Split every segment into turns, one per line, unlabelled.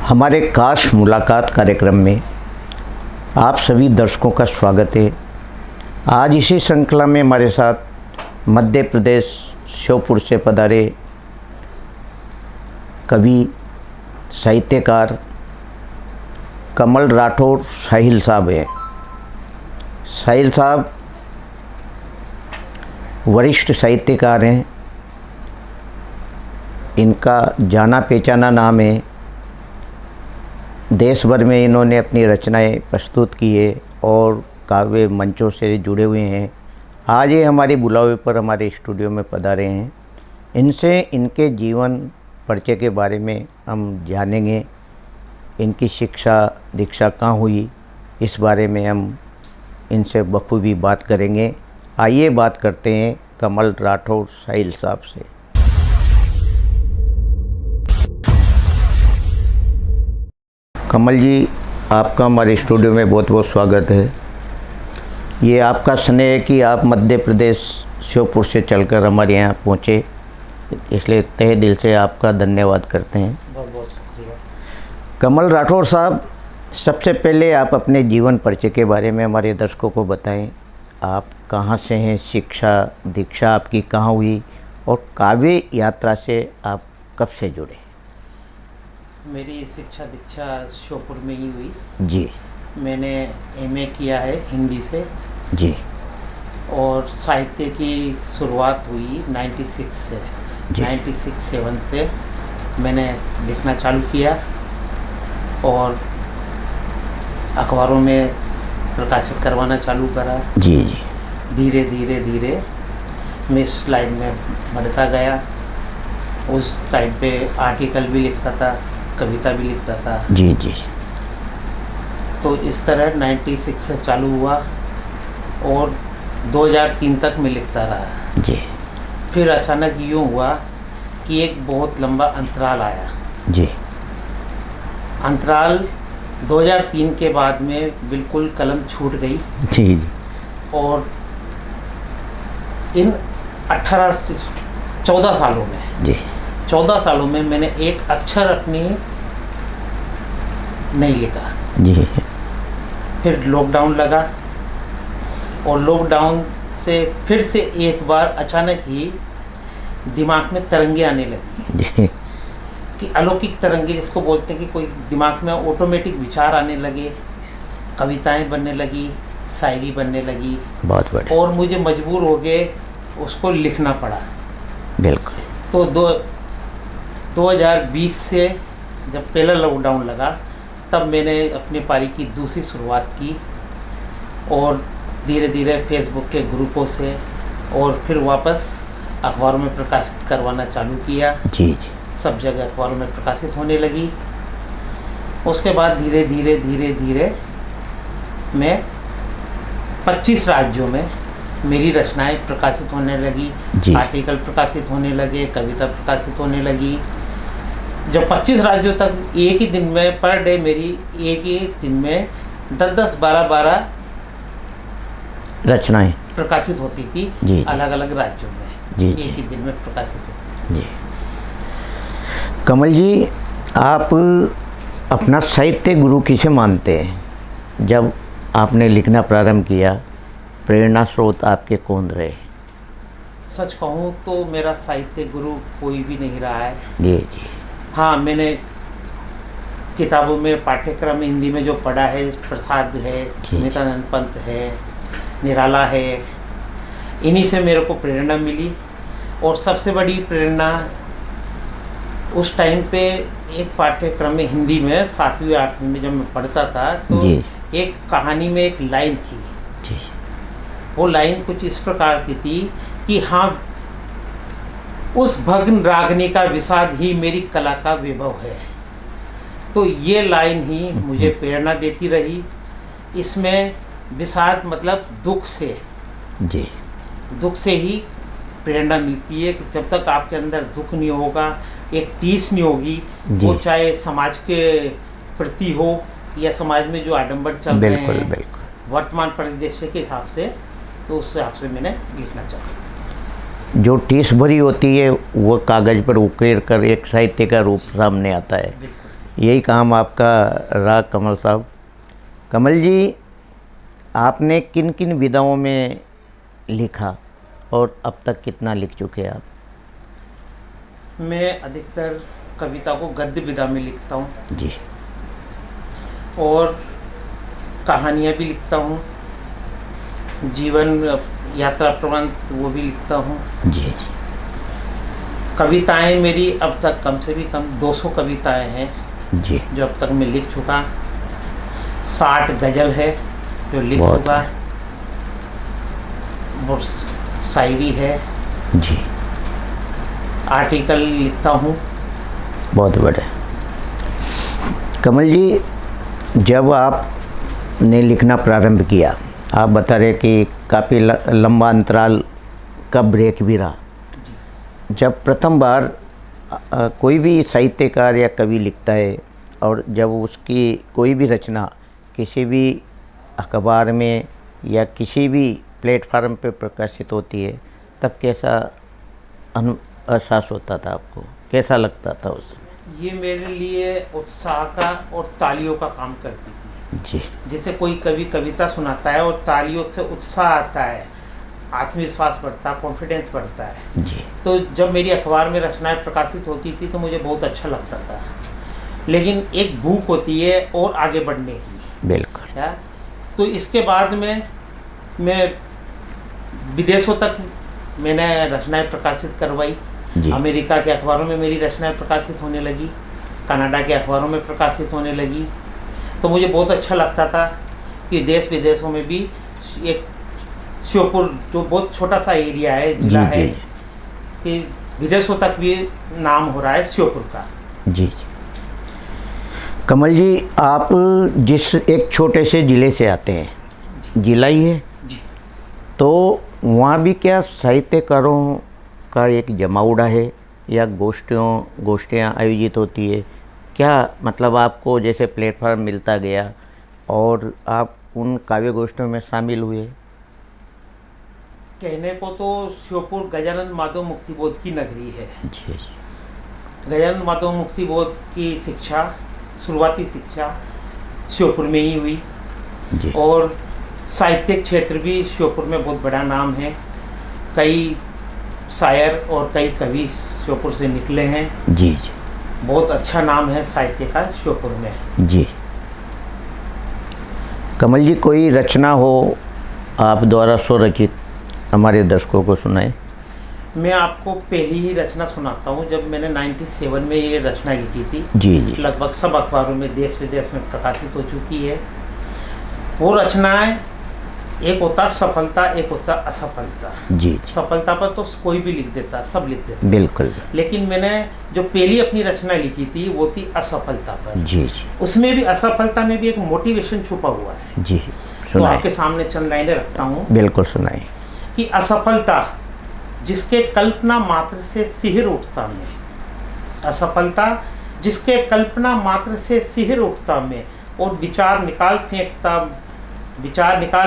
हमारे खास मुलाकात कार्यक्रम में आप सभी दर्शकों का स्वागत है। आज इसी श्रृंखला में हमारे साथ मध्य प्रदेश श्योपुर से पधारे कवि साहित्यकार कमल राठौर साहिल साहब हैं। साहिल साहब वरिष्ठ साहित्यकार हैं। इनका जाना पहचाना नाम है। देश भर में इन्होंने अपनी रचनाएं प्रस्तुत की है और काव्य मंचों से जुड़े हुए हैं। आज ये हमारे बुलावे पर हमारे स्टूडियो में पधारे हैं। इनसे इनके जीवन परिचय के बारे में हम जानेंगे। इनकी शिक्षा दीक्षा कहाँ हुई, इस बारे में हम इनसे बखूबी बात करेंगे। आइए बात करते हैं कमल राठौर साहिल साहब से। कमल जी, आपका हमारे स्टूडियो में बहुत बहुत स्वागत है। ये आपका स्नेह है कि आप मध्य प्रदेश श्योपुर से चलकर हमारे यहाँ पहुँचे, इसलिए तहे दिल से आपका धन्यवाद करते हैं।
बहुत बहुत शुक्रिया।
कमल राठौर साहब, सबसे पहले आप अपने जीवन परिचय के बारे में हमारे दर्शकों को बताएं। आप कहाँ से हैं, शिक्षा दीक्षा आपकी कहाँ हुई और काव्य यात्रा से आप कब से जुड़े?
मेरी शिक्षा दीक्षा श्योपुर में ही हुई
जी।
मैंने एमए किया है हिंदी से
जी।
और साहित्य की शुरुआत हुई 96 से। 96-7 से मैंने लिखना चालू किया और अखबारों में प्रकाशित करवाना चालू करा।
जी जी।
धीरे धीरे धीरे मैं इस लाइन में बढ़ता गया। उस टाइम पे आर्टिकल भी लिखता था, कविता भी लिखता था।
जी जी।
तो इस तरह 96 से चालू हुआ और 2003 तक मैं लिखता रहा।
जी।
फिर अचानक यूँ हुआ कि एक बहुत लंबा अंतराल आया।
जी।
अंतराल 2003 के बाद में बिल्कुल कलम छूट गई।
जी जी।
और इन 14 सालों में
जी
14 सालों में मैंने एक अक्षर अपनी नहीं लिखा।
जी।
फिर लॉकडाउन लगा और लॉकडाउन से फिर से एक बार अचानक ही दिमाग में तरंगे आने लगी।
जी।
कि अलौकिक तरंगे जिसको बोलते हैं, कि कोई दिमाग में ऑटोमेटिक विचार आने लगे, कविताएं बनने लगी, शायरी बनने लगी।
बहुत बढ़िया।
और मुझे मजबूर हो गए उसको लिखना पड़ा।
बिल्कुल।
तो 2020 से जब पहला लॉकडाउन लगा तब मैंने अपने पारी की दूसरी शुरुआत की और धीरे धीरे फेसबुक के ग्रुपों से और फिर वापस अखबारों में प्रकाशित करवाना चालू किया।
जी जी।
सब जगह अखबारों में प्रकाशित होने लगी। उसके बाद धीरे धीरे धीरे धीरे मैं 25 राज्यों में मेरी रचनाएं प्रकाशित होने लगी। आर्टिकल प्रकाशित होने लगे, कविता प्रकाशित होने लगी। जब 25 राज्यों तक एक ही दिन में पर डे मेरी एक ही दिन में 10-10, 12-12
रचनाएं
प्रकाशित होती थी।
जी।
अलग अलग राज्यों में
जी
एक
जी।
ही दिन में प्रकाशित होती।
जी। कमल जी, आप अपना साहित्य गुरु किसे मानते हैं? जब आपने लिखना प्रारंभ किया, प्रेरणा स्रोत आपके कौन रहे?
सच कहूँ तो मेरा साहित्य गुरु कोई भी नहीं रहा है।
जी जी।
हाँ, मैंने किताबों में पाठ्यक्रम हिंदी में जो पढ़ा है, प्रसाद है, स्मितानंद पंत है, निराला है, इन्हीं से मेरे को प्रेरणा मिली। और सबसे बड़ी प्रेरणा उस टाइम पे एक पाठ्यक्रम में हिंदी में 7वीं 8वीं में जब मैं पढ़ता था तो एक कहानी में एक लाइन थी।
जी।
वो लाइन कुछ इस प्रकार की थी कि हाँ, उस भग्न रागनी का विषाद ही मेरी कला का वैभव है। तो ये लाइन ही मुझे प्रेरणा देती रही। इसमें विषाद मतलब दुख से। जी। दुख से ही प्रेरणा मिलती है। कि जब तक आपके अंदर दुख नहीं होगा, एक टीस नहीं होगी, वो चाहे समाज के प्रति हो या समाज में जो आडंबर चल रहे हैं वर्तमान परिदृश्य के हिसाब से, तो उस हिसाब से मैंने लिखना चाहा।
जो टीस भरी होती है वो कागज़ पर उकेर कर एक साहित्य का रूप सामने आता है। यही काम आपका रहा कमल साहब। कमल जी, आपने किन किन विधाओं में लिखा और अब तक कितना लिख चुके हैं आप?
मैं अधिकतर कविता को गद्य विधा में लिखता हूँ
जी।
और कहानियाँ भी लिखता हूँ, जीवन यात्रा प्रबंध वो भी लिखता हूँ।
जी जी।
कविताएं मेरी अब तक कम से भी कम 200 कविताएं हैं
जी।
जो अब तक मैं लिख चुका। 60 गज़ल है जो लिख
बहुत
चुका, और शायरी है,
जी।
आर्टिकल लिखता हूँ।
बहुत बढ़िया। कमल जी, जब आपने लिखना प्रारंभ किया, आप बता रहे कि काफ़ी लंबा अंतराल का ब्रेक भी रहा। जब प्रथम बार कोई भी साहित्यकार या कवि लिखता है और जब उसकी कोई भी रचना किसी भी अखबार में या किसी भी प्लेटफार्म पे प्रकाशित होती है, तब कैसा एहसास होता था आपको, कैसा लगता था उस समय?
ये मेरे लिए उत्साह का और तालियों का काम करती थी।
जी।
जैसे कोई कवि कविता सुनाता है और तालियों से उत्साह आता है, आत्मविश्वास बढ़ता है, कॉन्फिडेंस बढ़ता है।
जी।
तो जब मेरी अखबार में रचनाएं प्रकाशित होती थी तो मुझे बहुत अच्छा लगता था। लेकिन एक भूख होती है और आगे बढ़ने की।
बिल्कुल।
क्या? तो इसके बाद में मैं विदेशों तक मैंने रचनाएं प्रकाशित करवाई। अमेरिका के अखबारों में मेरी रचनाएं प्रकाशित होने लगी, कनाडा के अखबारों में प्रकाशित होने लगी। तो मुझे बहुत अच्छा लगता था कि देश विदेशों में भी एक श्योपुर जो बहुत छोटा सा एरिया है, जिला है, कि विदेशों तक भी नाम हो रहा है श्योपुर का।
जी जी। कमल जी, आप जिस एक छोटे से ज़िले से आते हैं, जिला ही है
जी,
तो वहाँ भी क्या साहित्यकारों का एक जमावड़ा है या गोष्ठियाँ आयोजित होती है क्या? मतलब आपको जैसे प्लेटफार्म मिलता गया और आप उन काव्य गोष्ठियों में शामिल हुए?
कहने को तो श्योपुर गजानन माधव मुक्तिबोध की नगरी है।
जी जी।
गजानन माधव मुक्तिबोध की शिक्षा, शुरुआती शिक्षा श्योपुर में ही हुई।
जी।
और साहित्यिक क्षेत्र भी श्योपुर में बहुत बड़ा नाम है। कई शायर और कई कवि श्योपुर से निकले हैं।
जी जी।
बहुत अच्छा नाम है साहित्य का श्योपुर में।
जी। कमल जी, कोई रचना हो आप द्वारा स्वरचित हमारे दर्शकों को सुनाए।
मैं आपको पहली ही रचना सुनाता हूँ। जब मैंने 97 में ये रचना लिखी थी,
जी जी,
लगभग सब अखबारों में देश विदेश में प्रकाशित हो चुकी है। वो रचनाएं, एक होता सफलता, एक होता असफलता।
जी।
सफलता पर तो कोई भी लिख देता, सब लिख देता।
बिल्कुल।
लेकिन मैंने जो पहली अपनी रचना लिखी थी वो थी असफलता पर।
जी जी।
उसमें भी, असफलता में भी एक मोटिवेशन छुपा हुआ है।
जी,
तो
सुनाए।
आपके सामने चंद लाइनें रखता हूँ।
बिल्कुल सुनाए।
कि असफलता जिसके कल्पना मात्र से सिहर उठता में, असफलता जिसके कल्पना मात्र से सिहर उठता में, और विचार निकाल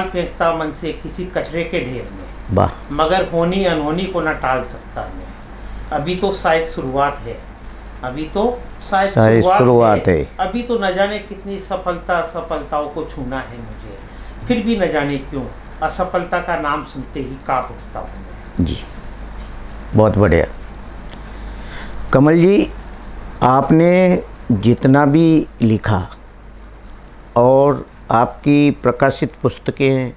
फेंकता मन से किसी कचरे के ढेर में।
वाह।
मगर होनी अनहोनी को न टाल सकता मैं। अभी तो शायद शुरुआत है, अभी तो शायद शुरुआत है। अभी तो न जाने कितनी सफलताओं को छूना है मुझे, फिर भी न जाने क्यों असफलता का नाम सुनते ही कांप उठता हूँ मैं।
जी, बहुत बढ़िया। कमल जी, आपने जितना भी लिखा और आपकी प्रकाशित पुस्तकें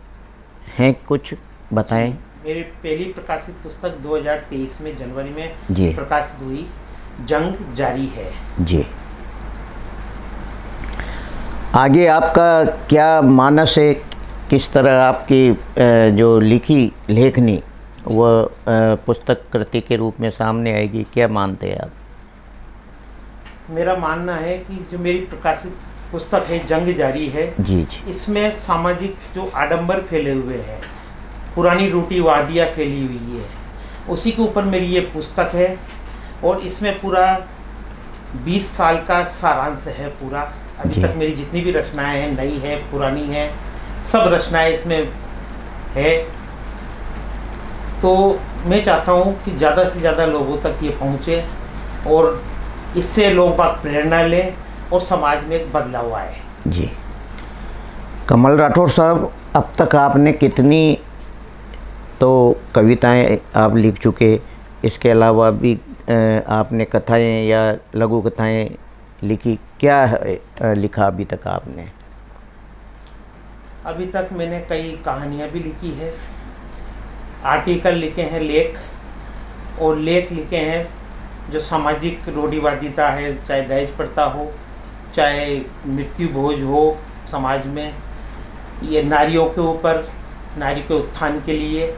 हैं, कुछ बताएं।
मेरी पहली प्रकाशित पुस्तक 2023 में जनवरी में
जी
प्रकाशित हुई, जंग जारी है।
जी। आगे आपका क्या मानस है, किस तरह आपकी जो लिखी लेखनी वह पुस्तक कृति के रूप में सामने आएगी, क्या मानते हैं आप?
मेरा मानना है कि जो मेरी प्रकाशित पुस्तक है जंग जारी है,
जी जी,
इसमें सामाजिक जो आडंबर फैले हुए हैं, पुरानी रूढ़िवादियाँ फैली हुई है, उसी के ऊपर मेरी ये पुस्तक है। और इसमें पूरा 20 साल का सारांश है पूरा। अभी तक मेरी जितनी भी रचनाएं हैं, नई है, पुरानी है, सब रचनाएं इसमें है। तो मैं चाहता हूँ कि ज़्यादा से ज़्यादा लोगों तक ये पहुँचे और इससे लोग बात प्रेरणा लें और समाज में एक बदलाव आए।
जी। कमल राठौर साहब, अब तक आपने कितनी तो कविताएं आप लिख चुके, इसके अलावा भी आपने कथाएं या लघु कथाएं लिखी, क्या लिखा अभी तक आपने?
अभी तक मैंने कई कहानियाँ भी लिखी है, आर्टिकल लिखे हैं, लेख और लेख लिखे हैं जो सामाजिक रूढ़िवादिता है, चाहे दहेज प्रथा हो, चाहे मृत्यु भोज हो समाज में, ये नारियों के ऊपर, नारी के उत्थान के लिए,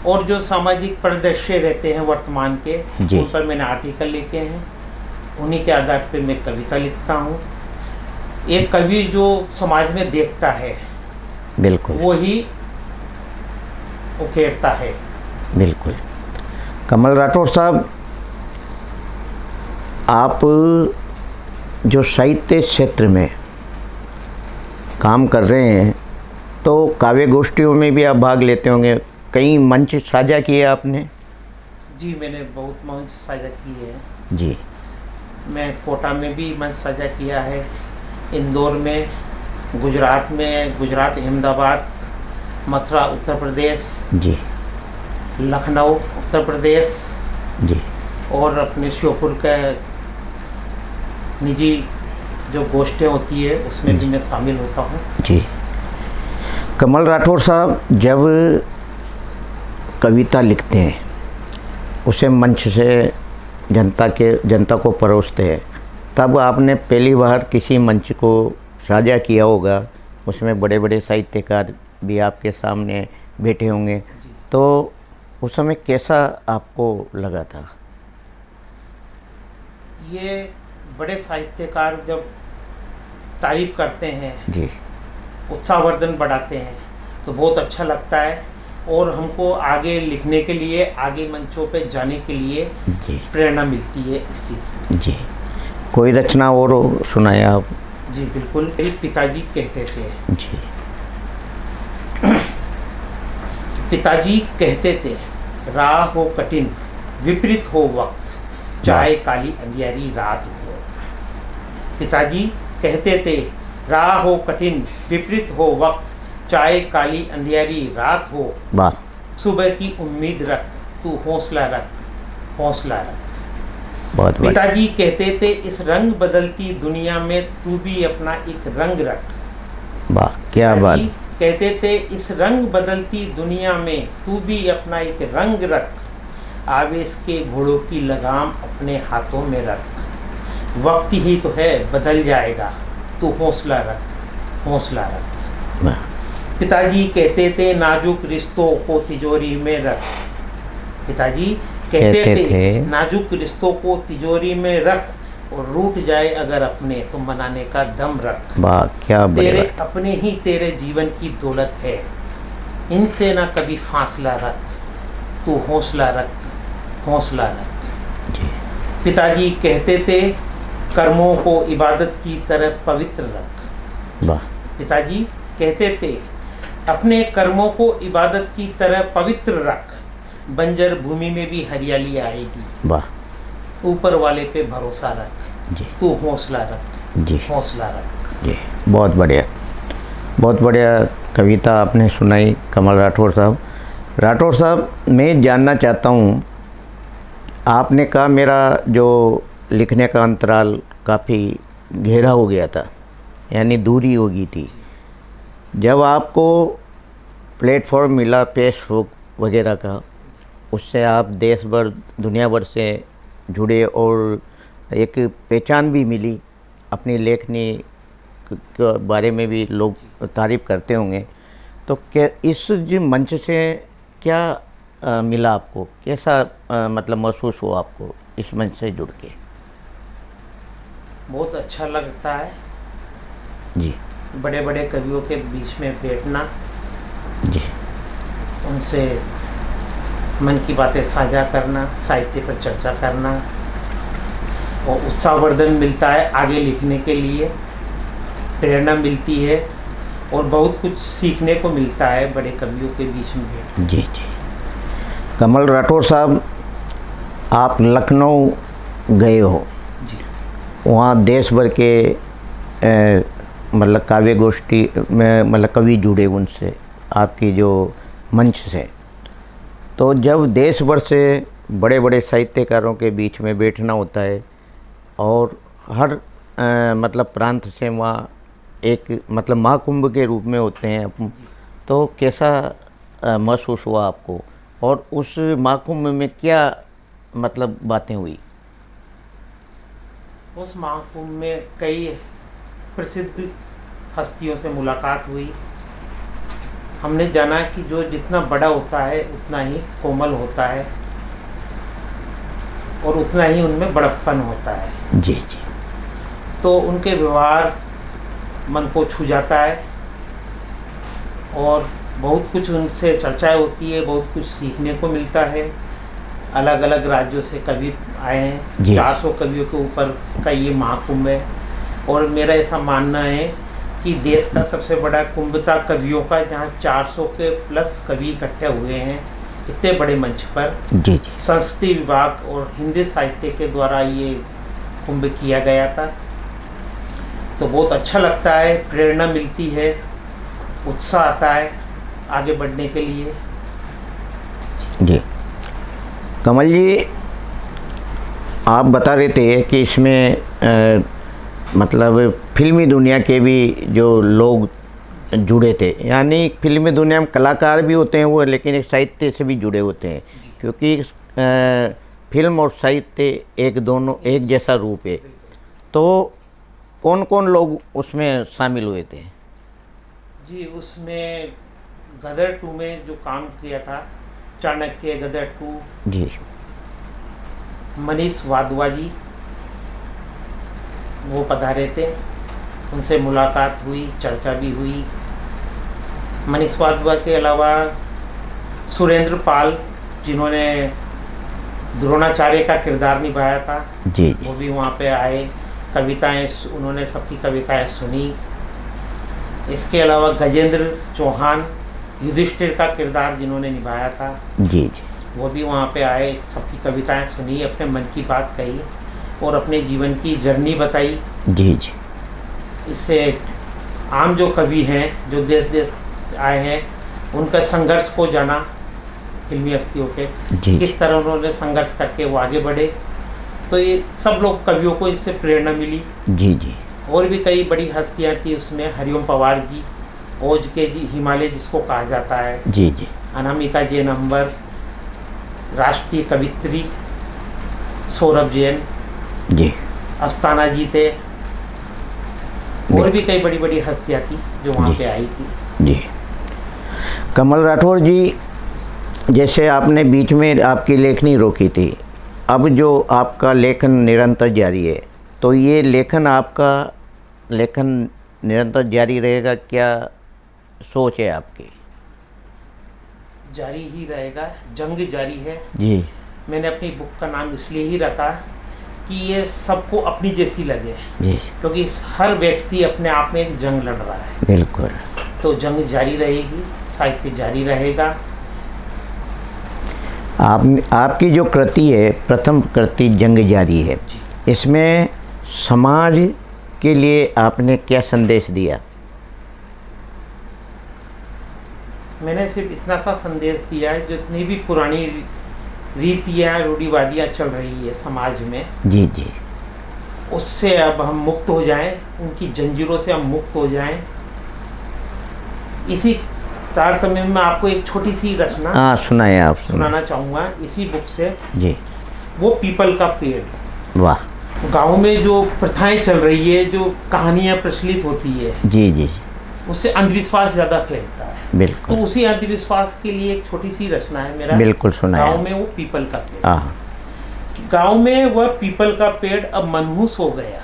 और जो सामाजिक परिदृश्य रहते हैं वर्तमान के, उन पर मैंने आर्टिकल लिखे हैं। उन्हीं के आधार पर मैं कविता लिखता हूँ। एक कवि जो समाज में देखता है,
बिल्कुल,
वो ही उकेरता है।
बिल्कुल। कमल राठौर साहब, आप जो साहित्य क्षेत्र में काम कर रहे हैं, तो काव्य गोष्ठियों में भी आप भाग लेते होंगे, कई मंच साझा किए आपने?
जी, मैंने बहुत मंच साझा किए हैं।
जी।
मैं कोटा में भी मंच साझा किया है, इंदौर में, गुजरात में, गुजरात अहमदाबाद, मथुरा उत्तर प्रदेश,
जी,
लखनऊ उत्तर प्रदेश,
जी,
और अपने श्योपुर का निजी जो गोष्ठियाँ होती है उसमें भी मैं शामिल होता हूँ। जी।
कमल राठौर साहब, जब कविता लिखते हैं, उसे मंच से जनता को परोसते हैं, तब आपने पहली बार किसी मंच को साझा किया होगा, उसमें बड़े बड़े साहित्यकार भी आपके सामने बैठे होंगे, तो उस समय कैसा आपको लगा था?
ये बड़े साहित्यकार जब तारीफ करते हैं, जी, उत्साहवर्धन बढ़ाते हैं, तो बहुत अच्छा लगता है, और हमको आगे लिखने के लिए, आगे मंचों पे जाने के लिए जी प्रेरणा मिलती है इस चीज़ से।
जी। कोई रचना और सुनाया आप?
जी बिल्कुल। मेरे पिताजी कहते थे,
जी,
पिताजी कहते थे, राह हो कठिन विपरीत हो वक्त, चाहे काली अंधियारी रात हो। पिताजी कहते थे, राह हो कठिन विपरीत हो वक्त, चाहे काली अंधियारी रात हो, सुबह की उम्मीद रख, तू हौसला रख, हौसला रख।
बहुत
पिताजी कहते थे, इस रंग बदलती दुनिया में तू भी अपना एक रंग रख।
वाह, क्या बात।
कहते थे, इस रंग बदलती दुनिया में तू भी अपना एक रंग रख, आवेश के घोड़ों की लगाम अपने हाथों में रख, वक्त ही तो है बदल जाएगा, तू हौसला रख, हौसला रख। पिताजी कहते थे, नाजुक रिश्तों को तिजोरी में रख। पिताजी कहते थे, नाजुक रिश्तों को तिजोरी में रख, और रूठ जाए अगर अपने तो मनाने का दम रख।
वाह, क्या
तेरे अपने ही तेरे जीवन की दौलत है, इनसे ना कभी फासला रख, तू हौसला रख, हौसला रख। पिताजी कहते थे, कर्मों को इबादत की तरह पवित्र रख।
वाह।
पिताजी कहते थे, अपने कर्मों को इबादत की तरह पवित्र रख, बंजर भूमि में भी हरियाली आएगी।
वाह।
ऊपर वाले पे भरोसा रख, जी, तू हौसला रख, जी, हौसला रख।
जी, बहुत बढ़िया, बहुत बढ़िया कविता आपने सुनाई कमल राठौर साहब। राठौर साहब, मैं जानना चाहता हूँ, आपने कहा मेरा जो लिखने का अंतराल काफ़ी गहरा हो गया था, यानी दूरी हो गई थी। जब आपको प्लेटफॉर्म मिला फेसबुक वगैरह का, उससे आप देश भर दुनिया भर से जुड़े और एक पहचान भी मिली, अपनी लेखनी के बारे में भी लोग तारीफ़ करते होंगे, तो क्या इस जो मंच से क्या मिला आपको, कैसा मतलब महसूस हुआ आपको इस मंच से जुड़ के?
बहुत अच्छा लगता है
जी,
बड़े बड़े कवियों के बीच में बैठना,
जी,
उनसे मन की बातें साझा करना, साहित्य पर चर्चा करना, और उत्साहवर्धन मिलता है आगे लिखने के लिए, प्रेरणा मिलती है, और बहुत कुछ सीखने को मिलता है बड़े कवियों के बीच में बैठ।
जी जी। कमल राठौर साहब, आप लखनऊ गए हो,
जी,
वहाँ देश भर के मतलब काव्य गोष्ठी में मतलब कवि जुड़े उनसे, आपकी जो मंच से। तो जब देश भर से बड़े बड़े साहित्यकारों के बीच में बैठना होता है और हर मतलब प्रांत से वहाँ एक मतलब महाकुंभ के रूप में होते हैं, तो कैसा महसूस हुआ आपको? और उस महाकुंभ में क्या मतलब बातें हुई?
उस महाकुंभ में कई प्रसिद्ध हस्तियों से मुलाकात हुई। हमने जाना कि जो जितना बड़ा होता है उतना ही कोमल होता है और उतना ही उनमें बड़प्पन होता है।
जी जी।
तो उनके व्यवहार मन को छू जाता है और बहुत कुछ उनसे चर्चाएं होती है, बहुत कुछ सीखने को मिलता है। अलग अलग राज्यों से कवि आए हैं, 400 कवियों के ऊपर का ये महाकुंभ है। और मेरा ऐसा मानना है कि देश का सबसे बड़ा कुंभ था कवियों का, जहाँ 400 के प्लस कवि इकट्ठे हुए हैं इतने बड़े मंच पर।
जी जी।
संस्कृति विभाग और हिंदी साहित्य के द्वारा ये कुंभ किया गया था। तो बहुत अच्छा लगता है, प्रेरणा मिलती है, उत्साह आता है आगे बढ़ने के लिए।
जी कमल जी, आप बता रहे थे कि इसमें मतलब फिल्मी दुनिया के भी जो लोग जुड़े थे, यानी फिल्मी दुनिया में कलाकार भी होते हैं वो, लेकिन एक साहित्य से भी जुड़े होते हैं, क्योंकि फिल्म और साहित्य दोनों एक जैसा रूप है। तो कौन कौन लोग उसमें शामिल हुए थे?
जी, उसमें गदर 2 में जो काम किया था, चाणक्य गदर 2
जी,
मनीष वाधवा जी वो पधारे थे, उनसे मुलाकात हुई, चर्चा भी हुई। मनीष वाधवा के अलावा सुरेंद्र पाल, जिन्होंने द्रोणाचार्य का किरदार निभाया था,
जी,
वो भी वहाँ पे आए। कविताएं उन्होंने सबकी कविताएं सुनी। इसके अलावा गजेंद्र चौहान, युधिष्ठिर का किरदार जिन्होंने निभाया था,
जी जी,
वो भी वहाँ पे आए, सबकी कविताएं सुनी, अपने मन की बात कही और अपने जीवन की जर्नी बताई।
जी जी।
इससे आम जो कवि हैं, जो देश देश आए हैं, उनका संघर्ष को जाना, फिल्मी हस्तियों के किस तरह उन्होंने संघर्ष करके वो आगे बढ़े। तो ये सब लोग कवियों को इससे प्रेरणा मिली।
जी जी।
और भी कई बड़ी हस्तियाँ थी उसमें, हरिओम पवार जी, ओज के जी, हिमालय जिसको कहा जाता है,
जी जी,
अनामिका जैन अंबर, राष्ट्रीय कवित्री सौरभ जैन
जी,
अस्ताना जी थे, और भी कई बड़ी बड़ी हस्तियाँ थी जो वहाँ पे आई थी।
जी कमल राठौर जी, जैसे आपने बीच में आपकी लेखनी रोकी थी, अब जो आपका लेखन निरंतर जारी है, तो ये लेखन आपका लेखन निरंतर जारी रहेगा, क्या सोच है आपकी?
जारी ही रहेगा, जंग जारी है।
जी।
मैंने अपनी बुक का नाम इसलिए ही रखा कि ये सबको अपनी जैसी लगे
जी,
क्योंकि हर व्यक्ति अपने आप में एक जंग लड़ रहा है।
बिल्कुल।
तो जंग जारी रहेगी, साहित्य जारी रहेगा।
आपकी जो कृति है, प्रथम कृति जंग जारी है, इसमें समाज के लिए आपने क्या संदेश दिया?
मैंने सिर्फ इतना सा संदेश दिया है, जितनी भी पुरानी रीतियाँ रूढ़िवादियाँ चल रही है समाज में,
जी जी,
उससे अब हम मुक्त हो जाएं, उनकी जंजीरों से हम मुक्त हो जाएं। इसी तारतम्य में आपको एक छोटी सी रचना
सुनाए आप।
सुनाना चाहूँगा इसी बुक से।
जी।
वो पीपल का पेड़।
वाह।
गांव में जो प्रथाएं चल रही है, जो कहानियां प्रचलित होती है,
जी जी,
उससे अंधविश्वास ज़्यादा फैलता है।
बिल्कुल।
तो उसी अंधविश्वास के लिए एक छोटी सी रचना है मेरा।
बिल्कुल सुनाया।
गांव में वो पीपल का पेड़। गांव में वह पीपल का पेड़ अब मनहूस हो गया।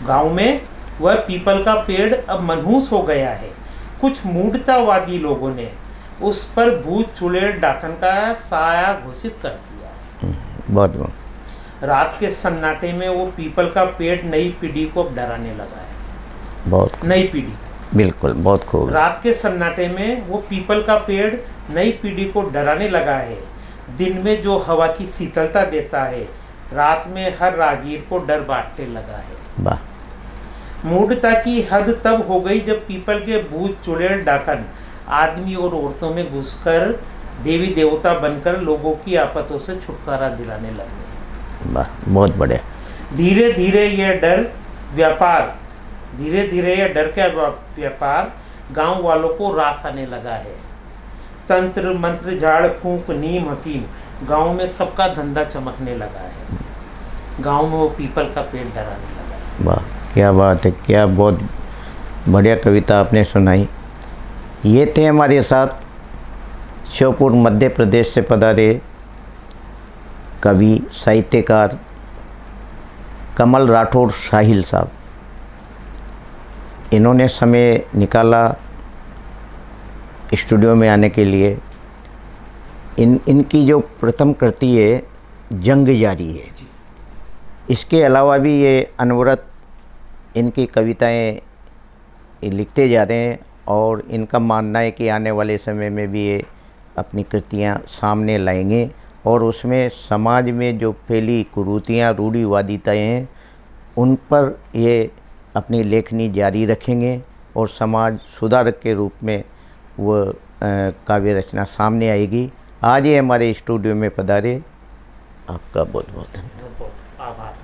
गांव में वह पीपल का पेड़ अब मनहूस हो गया है। कुछ मूढ़तावादी लोगों ने उस पर भूत चुड़ैल डाकन का साया घोषित कर दिया।
बहुत बहुत।
रात के सन्नाटे में वो पीपल का पेड़ नई पीढ़ी को डराने लगा है।
बहुत।
नई पीढ़ी।
बिल्कुल, बहुत खूब।
रात के सन्नाटे में वो पीपल का पेड़ नई पीढ़ी को डराने लगा है। दिन में जो हवा की शीतलता देता है, रात में हर राहगीर को डर बांटने लगा है।
वाह।
मूढ़ता की हद तब हो गई जब पीपल के भूत चुड़ैल डाकन आदमी और औरतों में घुसकर देवी देवता बनकर लोगों की आफतों से छुटकारा दिलाने लगे।
वाह, बहुत बढ़िया।
धीरे धीरे यह डर का व्यापार गांव वालों को रास आने लगा है। तंत्र मंत्र झाड़ फूंक नीम हकीम गांव में सबका धंधा चमकने लगा है। गांव में वो पीपल का पेड़ डराने लगा है।
वाह, क्या बात है, क्या बहुत बढ़िया कविता आपने सुनाई। ये थे हमारे साथ श्योपुर मध्य प्रदेश से पधारे कवि साहित्यकार कमल राठौर साहिल साहब। इन्होंने समय निकाला स्टूडियो में आने के लिए। इनकी जो प्रथम कृति है जंग जारी है, इसके अलावा भी ये अनवरत इनकी कविताएं लिखते जा रहे हैं और इनका मानना है कि आने वाले समय में भी ये अपनी कृतियां सामने लाएंगे और उसमें समाज में जो फैली कुरीतियाँ रूढ़िवादिताएँ हैं उन पर ये अपनी लेखनी जारी रखेंगे और समाज सुधारक के रूप में वह काव्य रचना सामने आएगी। आज ये हमारे स्टूडियो में पधारे, आपका बहुत बहुत धन्यवाद।
बहुत बहुत आभार।